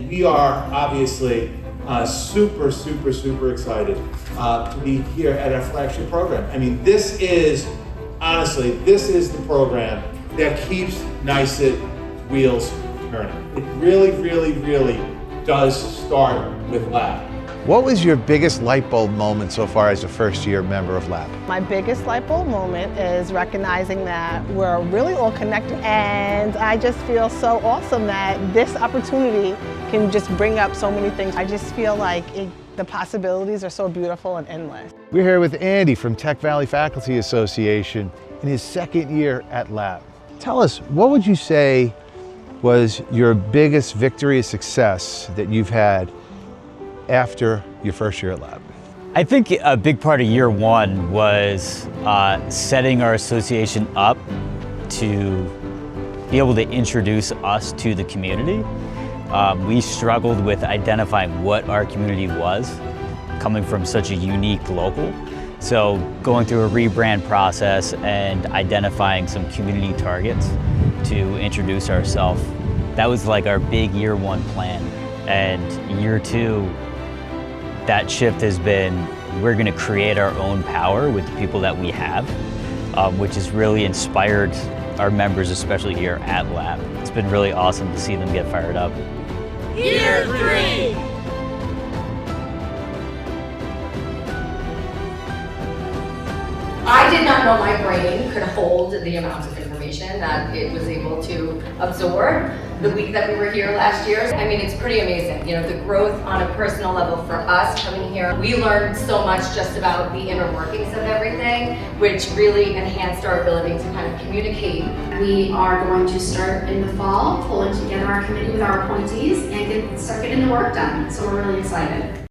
we are obviously super excited to be here at our flagship program. I mean, this is the program that keeps NYSUT wheels turning. It really does start with lab. What was your biggest light bulb moment so far as a first-year member of Lab? My biggest light bulb moment is recognizing that we're really all connected, and I just feel so awesome that this opportunity can just bring up so many things. I just feel like the possibilities are so beautiful and endless. We're here with Andy from Tech Valley Faculty Association in his second year at Lab. Tell us, what would you say was your biggest victory or success that you've had after your first year at Lab? I think a big part of year one was setting our association up to be able to introduce us to the community. We struggled with identifying what our community was, coming from such a unique local. So going through a rebrand process and identifying some community targets to introduce ourselves, that was like our big year one plan. And year two, that shift has been, we're going to create our own power with the people that we have, which has really inspired our members, especially here at Lab. It's been really awesome to see them get fired up. Year three! I did not know my brain could hold the amount of information that it was able to absorb the week that we were here last year. I mean, it's pretty amazing. You know, the growth on a personal level for us coming here. We learned so much just about the inner workings of everything, which really enhanced our ability to kind of communicate. We are going to start in the fall, pulling together our committee with our appointees and start getting the work done. So we're really excited.